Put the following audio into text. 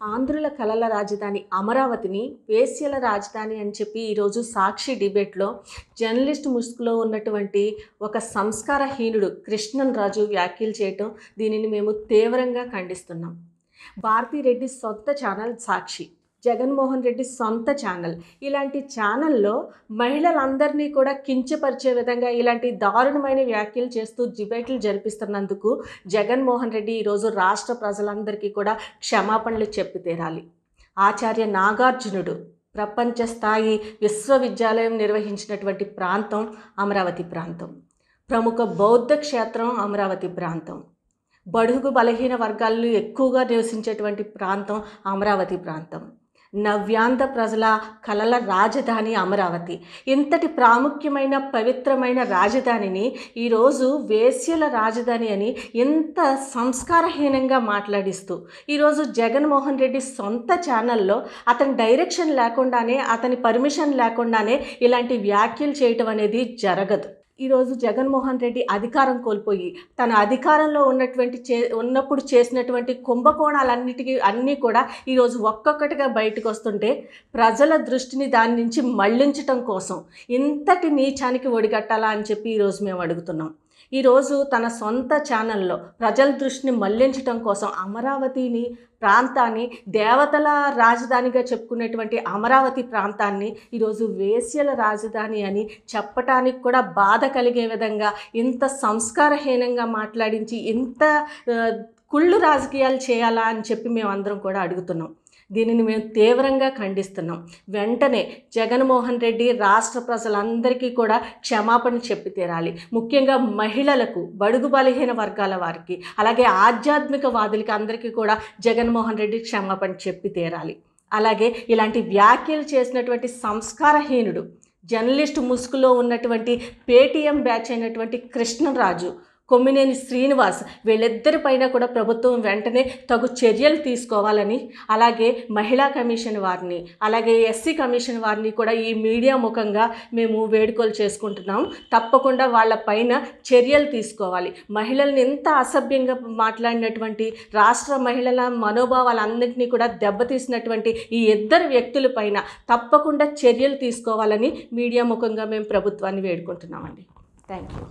ఆంధ్రుల కలల రాజధాని అమరావతిని వేశ్యల రాజధాని అని చెప్పి ఈరోజు సాక్షి డిబేట్లో జర్నలిస్ట్ ముసుగులో ఉన్నటువంటి ఒక సంస్కారహీనుడు కృష్ణన్ రాజు వ్యాఖ్యలు చేయటం, దీనిని మేము తీవ్రంగా ఖండిస్తున్నాం. భారతిరెడ్డి సొంత ఛానల్ సాక్షి, జగన్మోహన్ రెడ్డి సొంత ఛానల్, ఇలాంటి ఛానల్లో మహిళలందరినీ కూడా కించపరిచే విధంగా ఇలాంటి దారుణమైన వ్యాఖ్యలు చేస్తూ డిబేట్లు జరిపిస్తున్నందుకు జగన్మోహన్ రెడ్డి ఈరోజు రాష్ట్ర ప్రజలందరికీ కూడా క్షమాపణలు చెప్పి తీరాలి. ఆచార్య నాగార్జునుడు ప్రపంచ స్థాయి విశ్వవిద్యాలయం నిర్వహించినటువంటి ప్రాంతం అమరావతి ప్రాంతం. ప్రముఖ బౌద్ధ క్షేత్రం అమరావతి ప్రాంతం. బడుగు బలహీన వర్గాలు ఎక్కువగా నివసించేటువంటి ప్రాంతం అమరావతి ప్రాంతం. నవ్యాంధ్ర ప్రజల కలల రాజధాని అమరావతి. ఇంతటి ప్రాముఖ్యమైన పవిత్రమైన రాజధానిని ఈరోజు వేశ్యల రాజధాని అని ఎంత సంస్కారహీనంగా మాట్లాడిస్తూ ఈరోజు జగన్మోహన్ రెడ్డి సొంత ఛానల్లో అతని డైరెక్షన్ లేకుండానే, అతని పర్మిషన్ లేకుండానే ఇలాంటి వ్యాఖ్యలు చేయటం అనేది జరగదు. ఈరోజు జగన్మోహన్ రెడ్డి అధికారం కోల్పోయి తన అధికారంలో ఉన్నప్పుడు చేసినటువంటి కుంభకోణాలన్నీ కూడా ఈరోజు ఒక్కొక్కటిగా బయటకు వస్తుంటే ప్రజల దృష్టిని దాని నుంచి మళ్లించటం కోసం ఇంతటి నీచానికి ఒడిగట్టాలా అని చెప్పి ఈరోజు మేము అడుగుతున్నాం. ఈరోజు తన సొంత ఛానల్లో ప్రజల దృష్టిని మళ్లించటం కోసం అమరావతిని ప్రాంతాన్ని, దేవతల రాజధానిగా చెప్పుకునేటువంటి అమరావతి ప్రాంతాన్ని ఈరోజు వేశ్యల రాజధాని అని చెప్పటానికి కూడా బాధ కలిగే విధంగా ఇంత సంస్కారహీనంగా మాట్లాడించి ఇంత కుళ్ళు రాజకీయాలు చేయాలా అని చెప్పి మేమందరం కూడా అడుగుతున్నాం. దీనిని మేము తీవ్రంగా ఖండిస్తున్నాం. వెంటనే జగన్మోహన్ రెడ్డి రాష్ట్ర ప్రజలందరికీ కూడా క్షమాపణ చెప్పి తీరాలి. ముఖ్యంగా మహిళలకు, బడుగు బలహీన వర్గాల వారికి, అలాగే ఆధ్యాత్మిక వాదులకి అందరికీ కూడా జగన్మోహన్ రెడ్డి క్షమాపణ చెప్పి తీరాలి. అలాగే ఇలాంటి వ్యాఖ్యలు చేసినటువంటి సంస్కారహీనుడు, జర్నలిస్టు ముసుగులో ఉన్నటువంటి పేటీఎం బ్యాచ్ అయినటువంటి కృష్ణరాజు, కొమ్మినేని శ్రీనివాస్, వీళ్ళిద్దరిపైన కూడా ప్రభుత్వం వెంటనే తగు చర్యలు తీసుకోవాలని, అలాగే మహిళా కమిషన్ వారిని, అలాగే ఎస్సీ కమిషన్ వారిని కూడా ఈ మీడియా ముఖంగా మేము వేడుకలు చేసుకుంటున్నాం. తప్పకుండా వాళ్ళపైన చర్యలు తీసుకోవాలి. మహిళల్ని ఎంత అసభ్యంగా మాట్లాడినటువంటి, రాష్ట్ర మహిళల మనోభావాలన్నింటినీ కూడా దెబ్బతీసినటువంటి ఈ ఇద్దరు వ్యక్తులపైన తప్పకుండా చర్యలు తీసుకోవాలని మీడియా ముఖంగా మేము ప్రభుత్వాన్ని వేడుకుంటున్నామండి. Thank you.